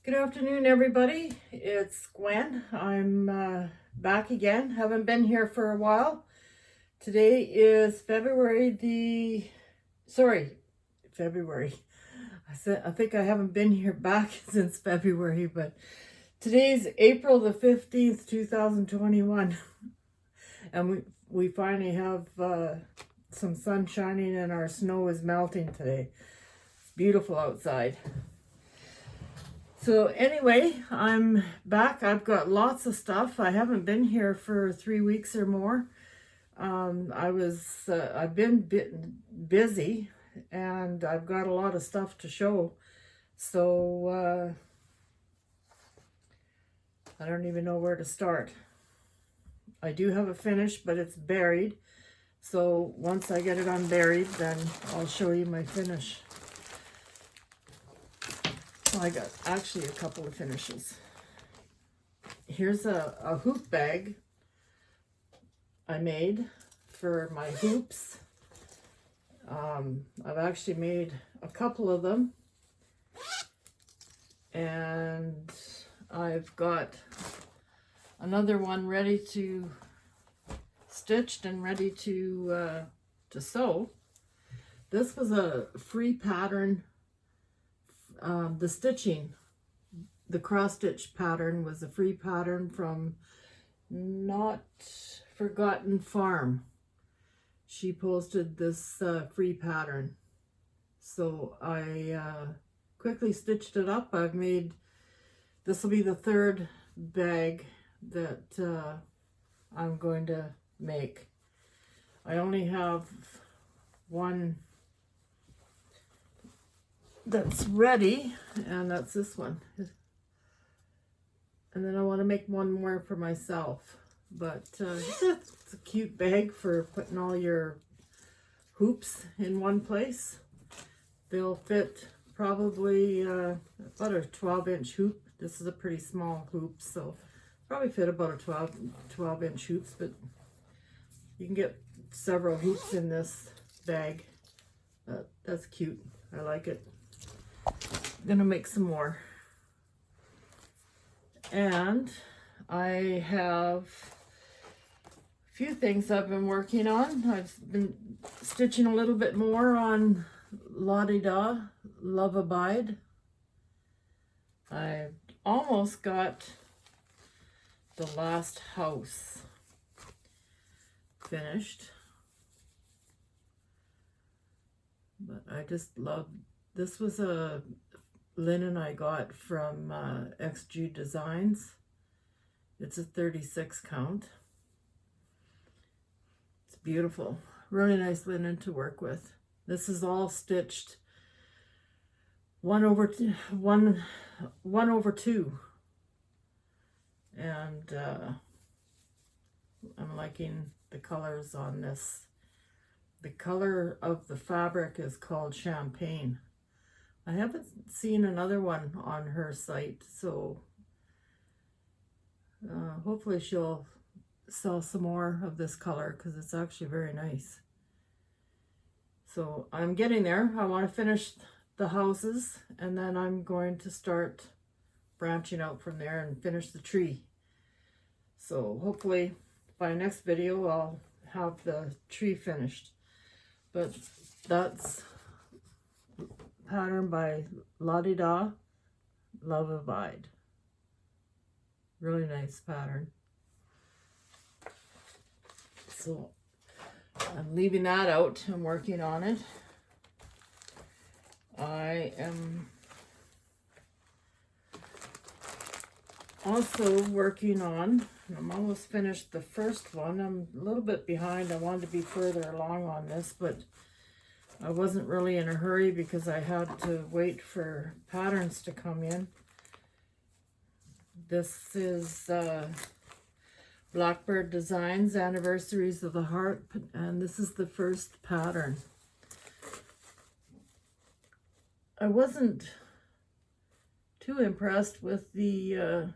Good afternoon, everybody. It's Gwen. I'm back again. Haven't been here for a while. Today is February. I think I haven't been here back since February, but today's April the 15th, 2021. And we finally have some sun shining and our snow is melting today. It's beautiful outside. So anyway, I'm back. I've got lots of stuff. I haven't been here for 3 weeks or more. I've been busy, and I've got a lot of stuff to show. So I don't even know where to start. I do have it finished, but it's buried. So once I get it unburied, then I'll show you my finish. I got actually a couple of finishes. Here's a hoop bag I made for my hoops. I've actually made a couple of them, and I've got another one ready to stitched and ready to sew. This was a free pattern. The cross stitch pattern was a free pattern from Not Forgotten Farm. She posted this free pattern. So I quickly stitched it up. This will be the third bag that I'm going to make. I only have one that's ready, and that's this one. And then I want to make one more for myself. But it's a cute bag for putting all your hoops in one place. They'll fit probably about a 12-inch hoop. This is a pretty small hoop, so probably fit about a 12-inch hoops, but you can get several hoops in this bag. That's cute. I like it. I'm gonna make some more. And I have a few things I've been working on. I've been stitching a little bit more on La-Di-Da, Love Abide. I almost got the last house finished, but I just love, this was a linen I got from XG Designs. It's a 36 count. It's beautiful, really nice linen to work with. This is all stitched 1/2, and I'm liking the colors on this. The color of the fabric is called Champagne. I haven't seen another one on her site, so hopefully she'll sell some more of this color because it's actually very nice. So I'm getting there. I want to finish the houses, and then I'm going to start branching out from there and finish the tree. So hopefully by next video I'll have the tree finished. But that's pattern by La-Di-Da, Love Abide. Really nice pattern. So I'm leaving that out. I'm working on it. I am also working on, I'm almost finished the first one. I'm a little bit behind. I wanted to be further along on this, but I wasn't really in a hurry because I had to wait for patterns to come in. This is Blackbird Designs, Anniversaries of the Heart, and this is the first pattern. I wasn't too impressed with the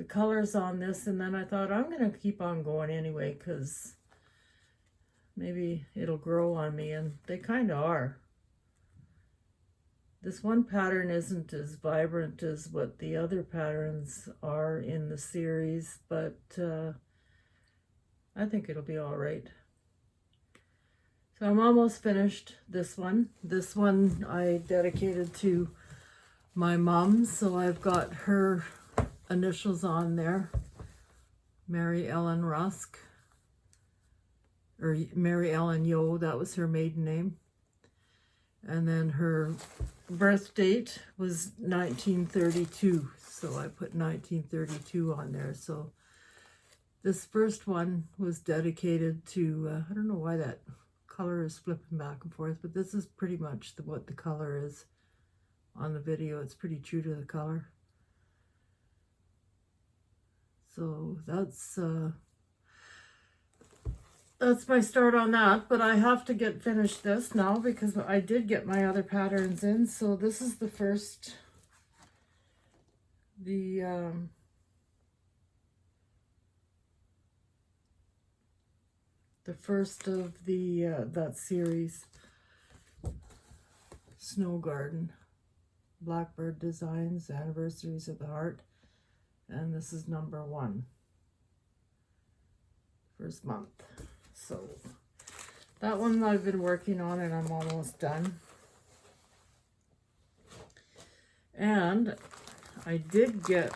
colors on this, and then I thought I'm going to keep on going anyway because maybe it'll grow on me, and they kind of are. This one pattern isn't as vibrant as what the other patterns are in the series, but I think it'll be all right. So I'm almost finished this one. This one I dedicated to my mom, so I've got her initials on there. Mary Ellen Rusk, or Mary Ellen Yo, that was her maiden name. And then her birth date was 1932, so I put 1932 on there. So this first one was dedicated to, I don't know why that color is flipping back and forth, but this is pretty much what the color is on the video. It's pretty true to the color. So that's my start on that, but I have to get finished this now because I did get my other patterns in. So this is the first, the first of the that series, Snow Garden, Blackbird Designs, Anniversaries of the Heart, and this is number 1, first month. So that one I've been working on and I'm almost done. And I did get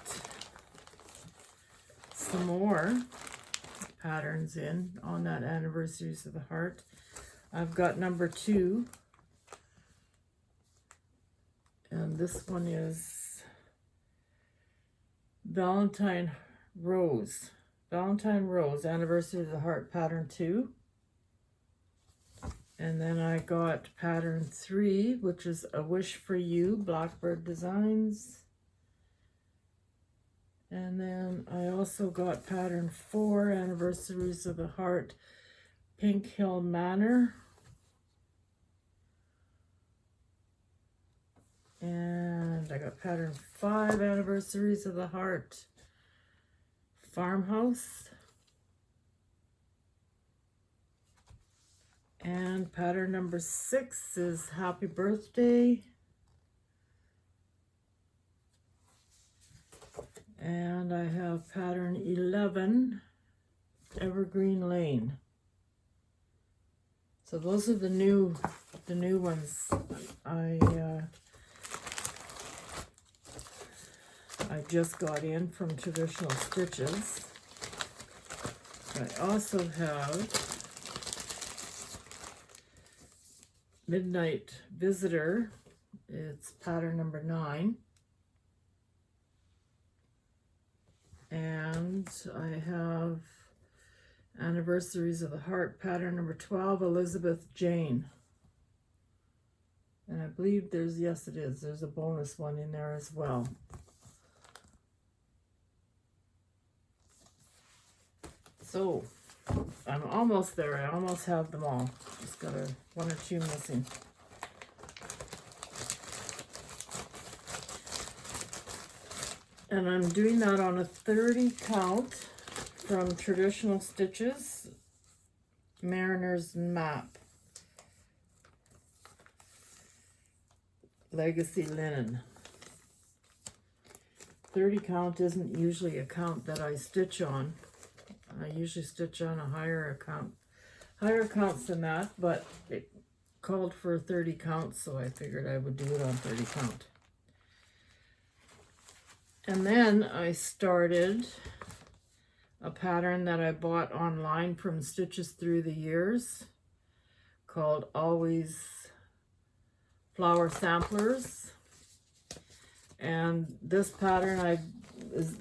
some more patterns in on that Anniversaries of the Heart. I've got number 2. And this one is Valentine Rose, Anniversary of the Heart, pattern 2. And then I got pattern 3, which is A Wish for You, Blackbird Designs. And then I also got pattern 4, Anniversaries of the Heart, Pink Hill Manor. And I got pattern 5, Anniversaries of the Heart, Farmhouse. And pattern number 6 is Happy Birthday. And I have pattern 11, Evergreen Lane. So those are the new ones. I just got in from Traditional Stitches. I also have Midnight Visitor. It's pattern number 9. And I have Anniversaries of the Heart, pattern number 12, Elizabeth Jane. And I believe there's a bonus one in there as well. So I'm almost there. I almost have them all. Just got one or two missing. And I'm doing that on a 30 count from Traditional Stitches, Mariner's Map, Legacy Linen. 30 count isn't usually a count that I stitch on. I usually stitch on a higher counts than that, but it called for 30 counts, so I figured I would do it on 30 count. And then I started a pattern that I bought online from Stitches Through the Years called Always Flower Samplers. And this pattern is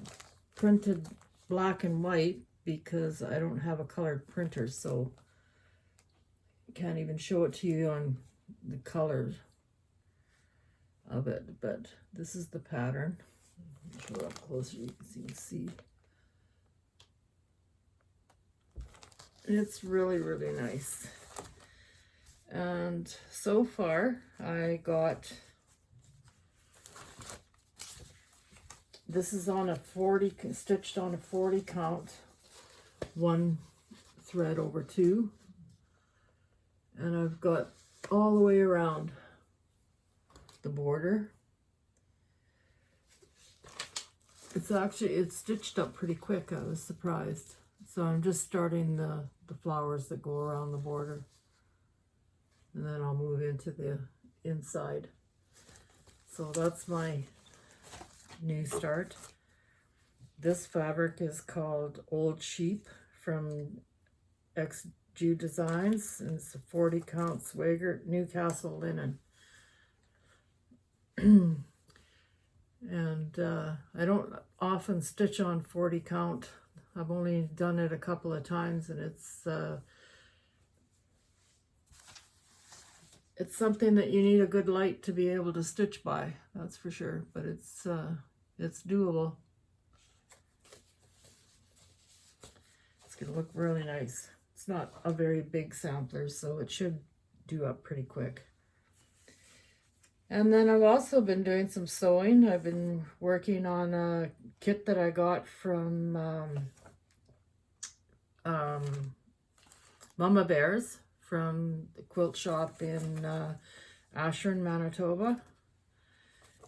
printed black and white because I don't have a colored printer, so I can't even show it to you on the colors of it. But this is the pattern. Show it up closer, you can see. It's really, really nice. And so far, I got, this is on a 40, stitched on a 40 count, 1 thread over 2. And I've got all the way around the border. It's stitched up pretty quick. I was surprised. So I'm just starting the flowers that go around the border. And then I'll move into the inside. So that's my new start. This fabric is called Old Sheep from XG Designs, and it's a 40 count Swagert Newcastle linen. And I don't often stitch on 40 count. I've only done it a couple of times, and it's something that you need a good light to be able to stitch by, that's for sure, but it's doable. It's gonna look really nice. It's not a very big sampler, so it should do up pretty quick. And then I've also been doing some sewing. I've been working on a kit that I got from Mama Bears from the quilt shop in Ashern, Manitoba.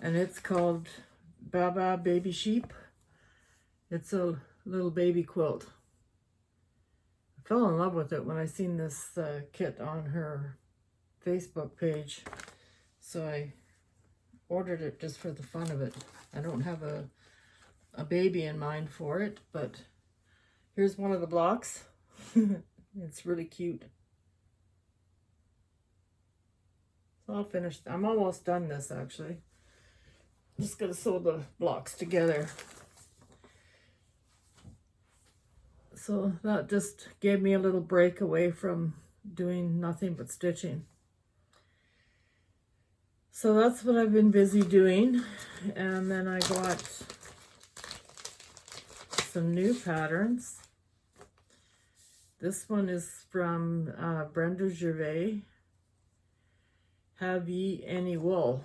And it's called Baba Baby Sheep. It's a little baby quilt. I fell in love with it when I seen this kit on her Facebook page. So I ordered it just for the fun of it. I don't have a baby in mind for it, but here's one of the blocks. It's really cute. So I'll finish. I'm almost done this actually. I'm just gonna sew the blocks together. So that just gave me a little break away from doing nothing but stitching. So that's what I've been busy doing. And then I got some new patterns. This one is from Brenda Gervais. Have Ye Any Wool?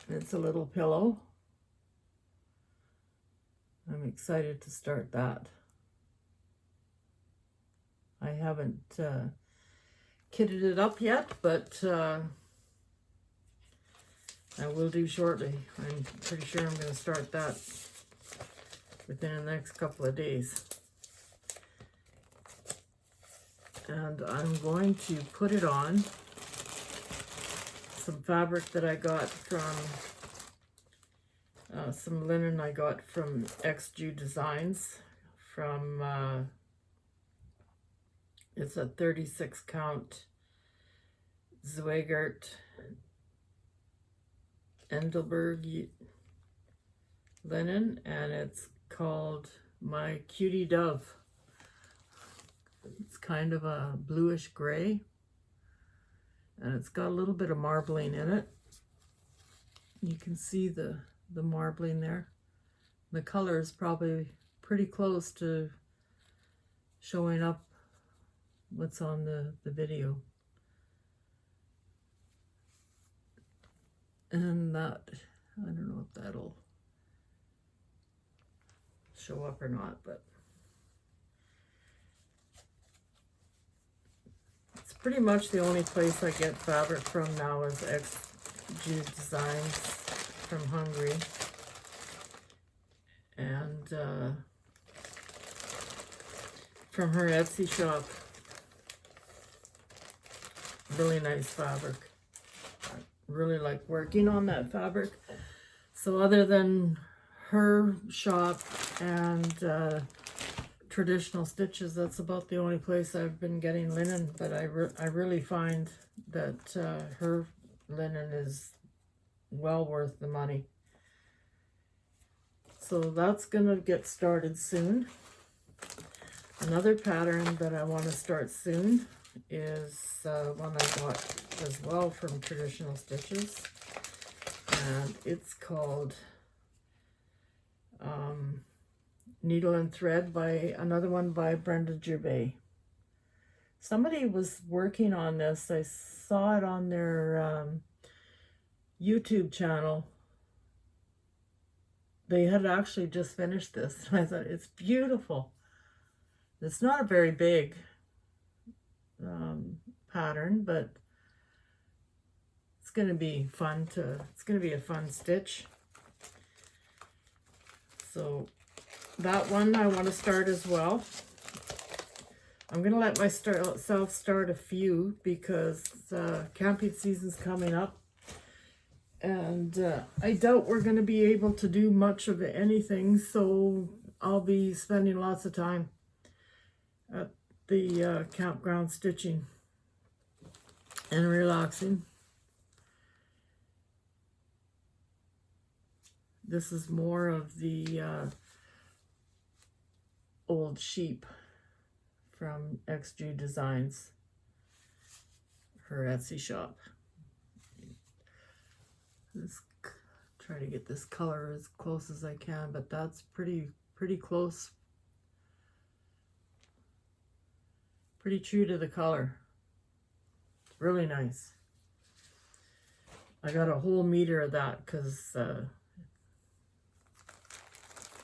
It's a little pillow. I'm excited to start that. I haven't kitted it up yet, but I will do shortly. I'm pretty sure I'm going to start that within the next couple of days. And I'm going to put it on some fabric that I got from, some linen I got from XG Designs from, it's a 36 count Zweigart Endelberg linen, and it's called My Cutie Dove. It's kind of a bluish gray, and it's got a little bit of marbling in it. You can see the marbling there. The color is probably pretty close to showing up what's on the video. And that, I don't know if that'll show up or not, but it's pretty much the only place I get fabric from now is XG Designs from Hungary. And from her Etsy shop. Really nice fabric. I really like working on that fabric. So other than her shop and traditional stitches, that's about the only place I've been getting linen, but I really find that her linen is well worth the money. So that's gonna get started soon. Another pattern that I want to start soon is one I got as well from Traditional Stitches, and it's called Needle and Thread, by another one by Brenda Gervais. Somebody was working on this. I saw it on their YouTube channel. They had actually just finished this, and I thought, it's beautiful. It's not a very big pattern, but it's going to be fun it's going to be a fun stitch. So that one I want to start as well. I'm going to let myself start a few because camping season's coming up. And I doubt we're going to be able to do much of anything, so I'll be spending lots of time at the campground stitching and relaxing. This is more of the old sheep from XG Designs, her Etsy shop. Let's try to get this color as close as I can, but that's pretty close. Pretty true to the color. It's really nice. I got a whole meter of that because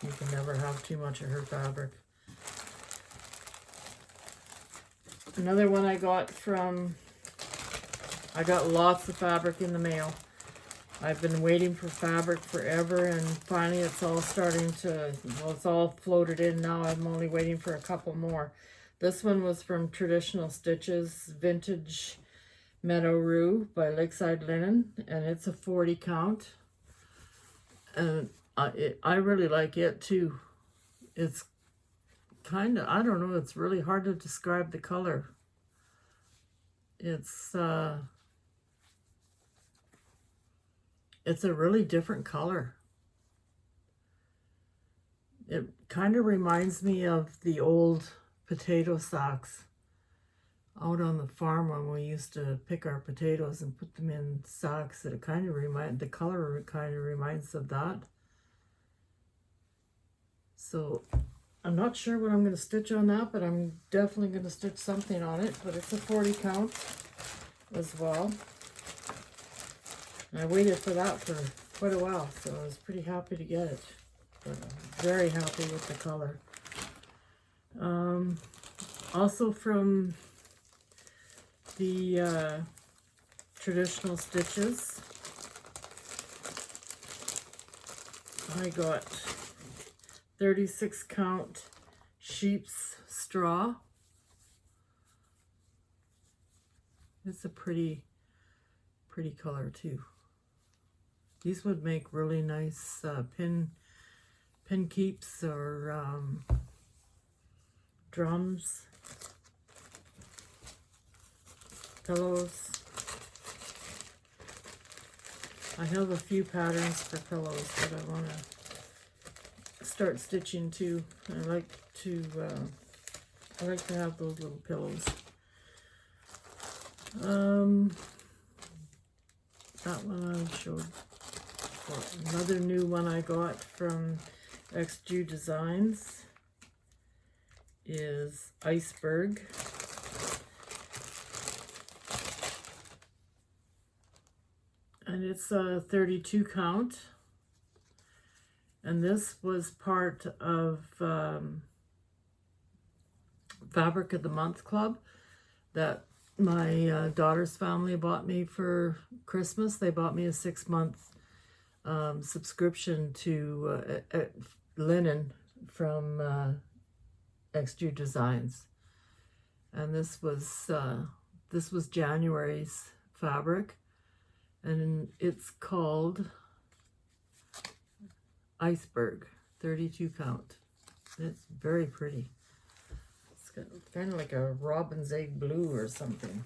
you can never have too much of her fabric. Another one I got lots of fabric in the mail. I've been waiting for fabric forever, and finally it's all starting to, well, it's all floated in now. I'm only waiting for a couple more. This one was from Traditional Stitches, Vintage Meadow Rue by Lakeside Linen, and it's a 40 count. And I really like it too. It's kind of, I don't know, it's really hard to describe the color. It's a really different color. It kind of reminds me of the old potato sacks out on the farm when we used to pick our potatoes and put them in sacks. That it kind of the color kind of reminds of that. So I'm not sure what I'm going to stitch on that, but I'm definitely going to stitch something on it. But it's a 40 count as well. And I waited for that for quite a while, so I was pretty happy to get it. But I'm very happy with the color. Also from the Traditional Stitches, I got 36 count sheep's straw. It's a pretty color too. These would make really nice pin keeps or drums, pillows. I have a few patterns for pillows that I want to start stitching too. I like to have those little pillows. That one I showed. Another new one I got from XG Designs is Iceberg. And it's a 32 count. And this was part of Fabric of the Month Club that my daughter's family bought me for Christmas. They bought me a 6-month subscription to linen from XG Designs, and this was January's fabric, and it's called Iceberg, 32 count. It's very pretty. It's kind of like a robin's egg blue or something.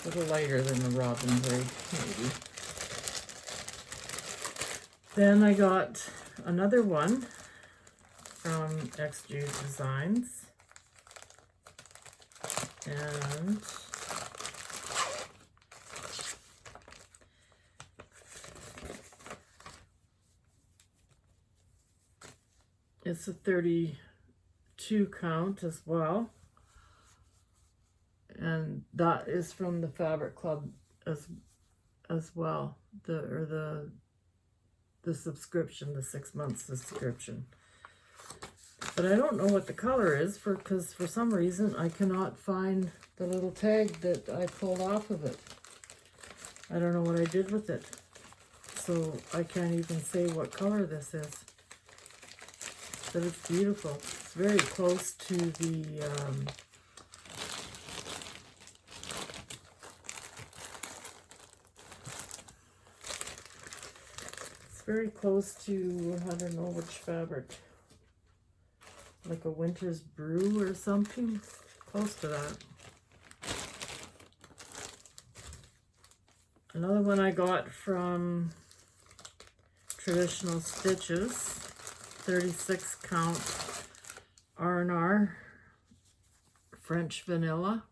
A little lighter than the robin's egg, maybe. Then I got another one from XG Designs, and it's a 32 count as well, and that is from the Fabric Club as well. The subscription, the 6-month subscription. But I don't know what the color is because for some reason I cannot find the little tag that I pulled off of it. I don't know what I did with it. So I can't even say what color this is. But it's beautiful. It's very close to the it's very close to, I don't know which fabric. Like a Winter's Brew or something. Close to that. Another one I got from Traditional Stitches, 36 count R&R French Vanilla.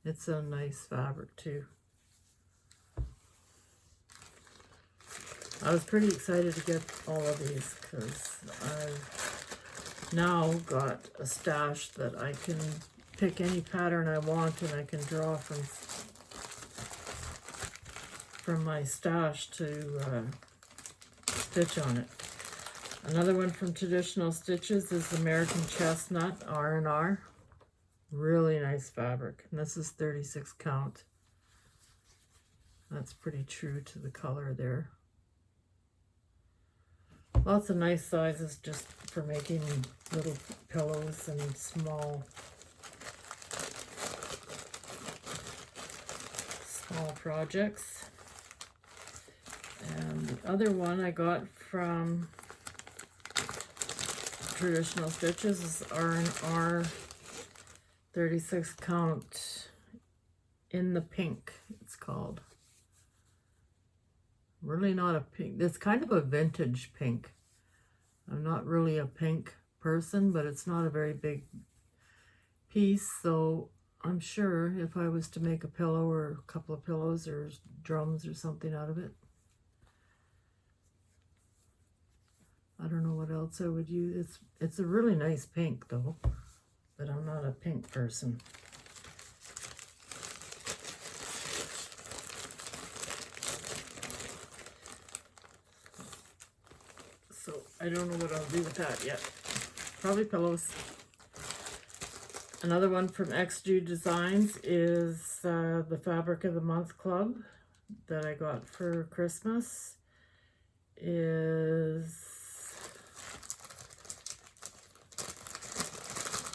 It's a nice fabric too. I was pretty excited to get all of these because I've now got a stash that I can pick any pattern I want and I can draw from my stash to stitch on it. Another one from Traditional Stitches is American Chestnut R&R. Really nice fabric. And this is 36 count. That's pretty true to the color there. Lots of nice sizes just for making little pillows and small projects. And the other one I got from Traditional Stitches is R&R 36 count in the pink, it's called. Really not a pink. It's kind of a vintage pink. I'm not really a pink person, but it's not a very big piece, so I'm sure if I was to make a pillow or a couple of pillows or drums or something out of it, I don't know what else I would use. It's a really nice pink though, but I'm not a pink person. So I don't know what I'll do with that yet. Probably pillows. Another one from XG Designs is the Fabric of the Month Club that I got for Christmas. Is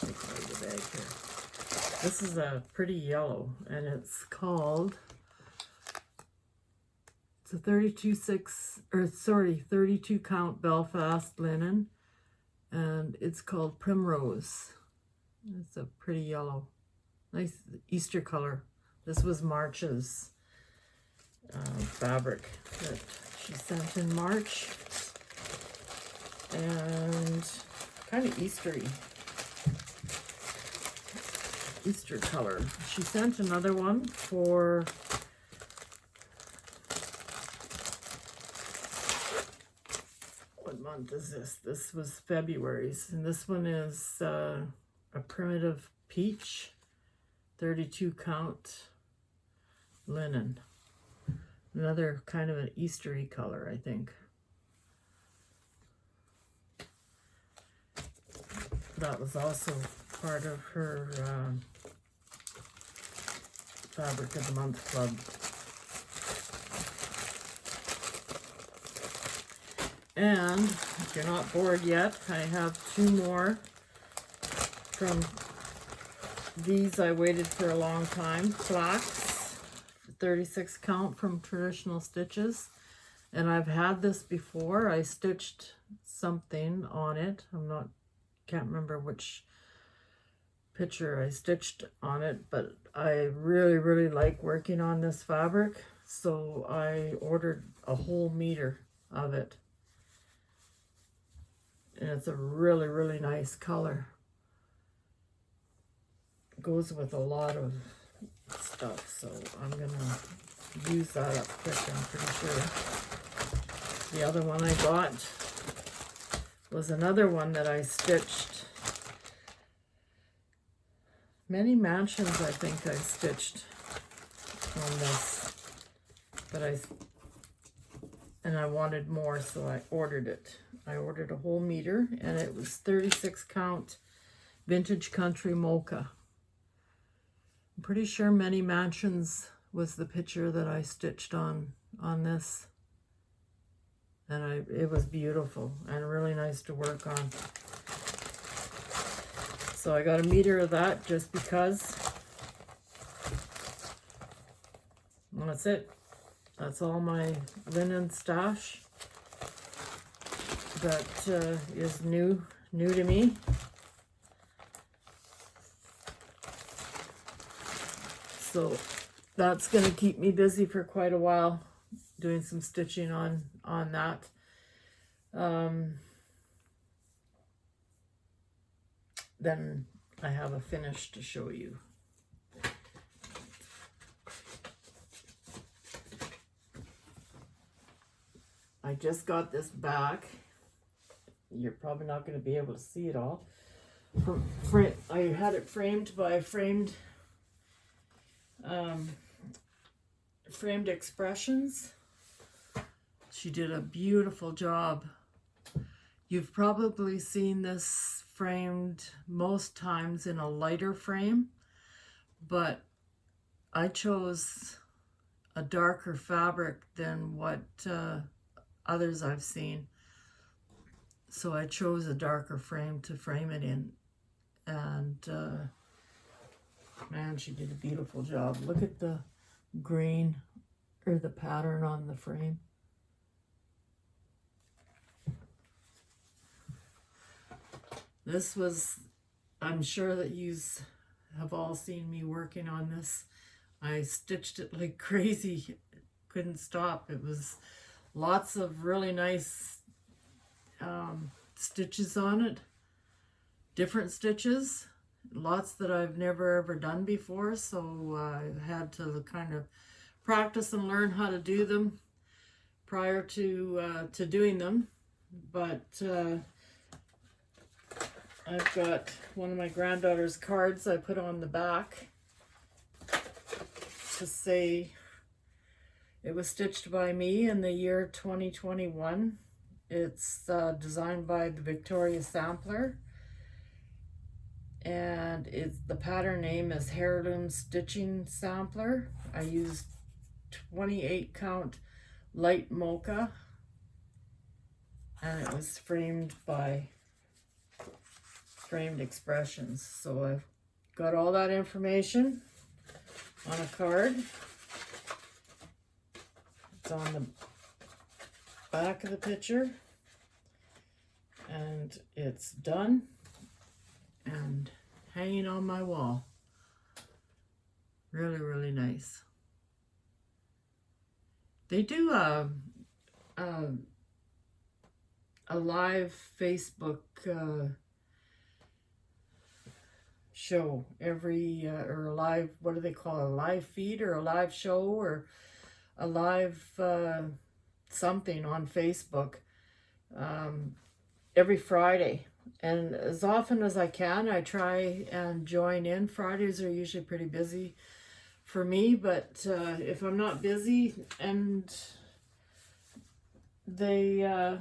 the bag here. This is a pretty yellow, and it's called. It's a 32 count Belfast linen, and it's called Primrose. It's a pretty yellow, nice Easter color. This was March's fabric that she sent in March, and kind of Easter color. She sent another one for what month is this? This was February's, and this one is a primitive peach, 32 count linen. Another kind of an Eastery color, I think. That was also part of her Fabric of the Month Club. And if you're not bored yet, I have two more from these I waited for a long time. Flax, 36 count from Traditional Stitches. And I've had this before. I stitched something on it. Can't remember which picture I stitched on it, but I really like working on this fabric. So I ordered a whole meter of it. And it's a really nice color. Goes with a lot of stuff, so I'm gonna use that up quick, I'm pretty sure. The other one I got was another one that I stitched. Many mansions I think I stitched on this, but I wanted more, so I ordered it. I ordered a whole meter, and it was 36 count Vintage Country Mocha. I'm pretty sure Many Mansions was the picture that I stitched on this. And it was beautiful and really nice to work on. So I got a meter of that just because. And that's it. That's all my linen stash that is new to me. So that's going to keep me busy for quite a while, doing some stitching on that. Then I have a finish to show you. I just got this back. You're probably not going to be able to see it all. I had it framed by Framed Expressions. She did a beautiful job. You've probably seen this framed most times in a lighter frame, but I chose a darker fabric than what others I've seen. So I chose a darker frame to frame it in. And man, she did a beautiful job. Look at the green or the pattern on the frame. This was, I'm sure that you have all seen me working on this. I stitched it like crazy. Couldn't stop. It was lots of really nice stitches on it. Different stitches. Lots that I've never ever done before. So I had to kind of practice and learn how to do them prior to doing them. But I've got one of my granddaughter's cards I put on the back to say it was stitched by me in the year 2021. It's designed by the Victoria Sampler, and the pattern name is Heirloom Stitching Sampler. I used 28 count light mocha, and it was framed by Framed Expressions. So I've got all that information on a card. It's on the back of the picture, and it's done and hanging on my wall. Really, really nice. They do a live Facebook show every or a live, what do they call it, a live feed or a live show or a live something on Facebook every Friday. And as often as I can, I try and join in. Fridays are usually pretty busy for me, but if I'm not busy and I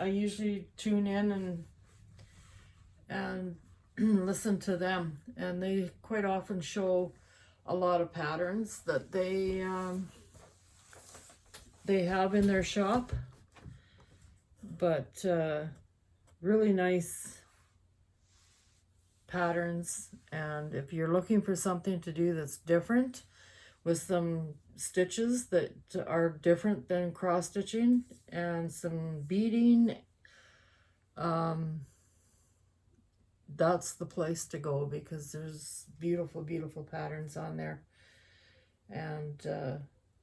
usually tune in and listen to them, and they quite often show a lot of patterns that they have in their shop, but really nice patterns. And if you're looking for something to do that's different with some stitches that are different than cross stitching and some beading, that's the place to go, because there's beautiful, beautiful patterns on there. And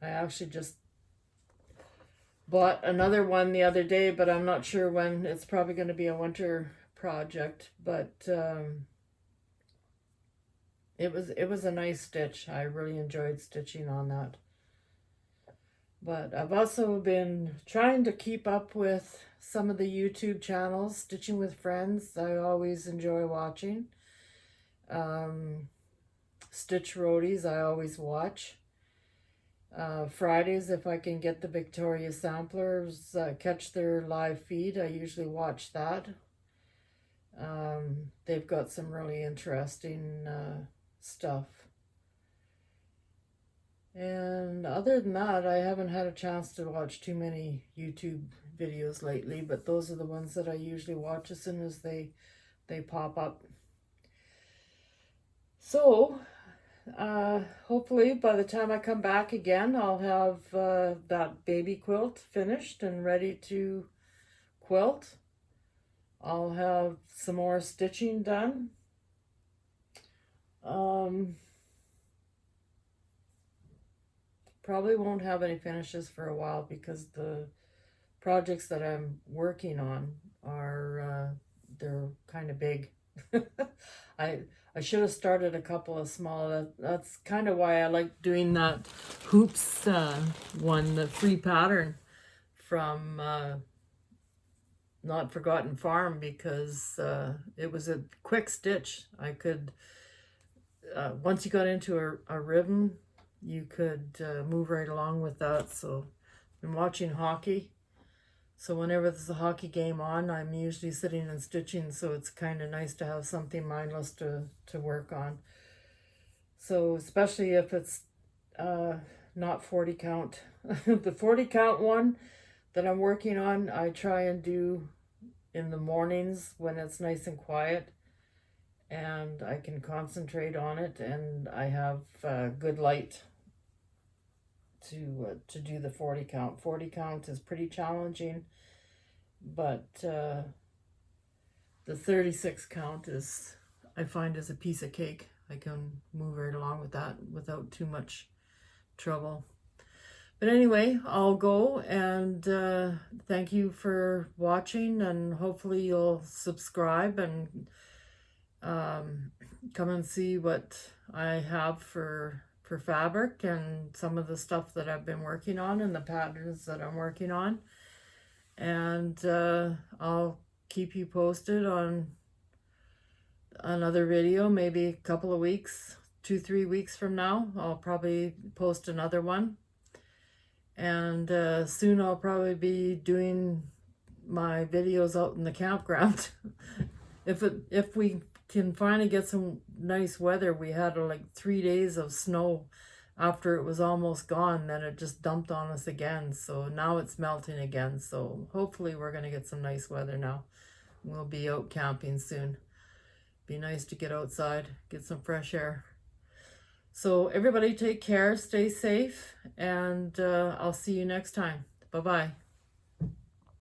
I actually just bought another one the other day, but I'm not sure when. It's probably going to be a winter project, but it was a nice stitch. I really enjoyed stitching on that. But I've also been trying to keep up with some of the YouTube channels. Stitching with Friends, I always enjoy watching. Stitch Roadies, I always watch. Fridays, if I can get the Victoria Samplers, catch their live feed, I usually watch that. They've got some really interesting stuff. And other than that, I haven't had a chance to watch too many YouTube videos lately, but those are the ones that I usually watch as soon as they pop up. So, hopefully by the time I come back again, I'll have that baby quilt finished and ready to quilt. I'll have some more stitching done. Probably won't have any finishes for a while because the projects that I'm working on are they're kind of big. I should have started a couple of small. That's kind of why I like doing that hoops one, the free pattern from Not Forgotten Farm, because it was a quick stitch. I could once you got into a rhythm, you could move right along with that. So I'm watching hockey. So whenever there's a hockey game on, I'm usually sitting and stitching, so it's kind of nice to have something mindless to work on. So especially if it's not 40 count. The 40 count one that I'm working on, I try and do in the mornings when it's nice and quiet and I can concentrate on it, and I have good light to do the 40 count. 40 count is pretty challenging, but the 36 count is, I find, is a piece of cake. I can move right along with that without too much trouble. But anyway, I'll go, and thank you for watching, and hopefully you'll subscribe and come and see what I have for fabric and some of the stuff that I've been working on and the patterns that I'm working on. And I'll keep you posted on another video, maybe a couple of weeks, 2-3 weeks from now. I'll probably post another one. And soon I'll probably be doing my videos out in the campground. If we can finally get some nice weather. We had like 3 days of snow after it was almost gone, then it just dumped on us again. So now it's melting again. So hopefully we're going to get some nice weather now. We'll be out camping soon. Be nice to get outside, get some fresh air. So everybody take care, stay safe, and I'll see you next time. Bye-bye.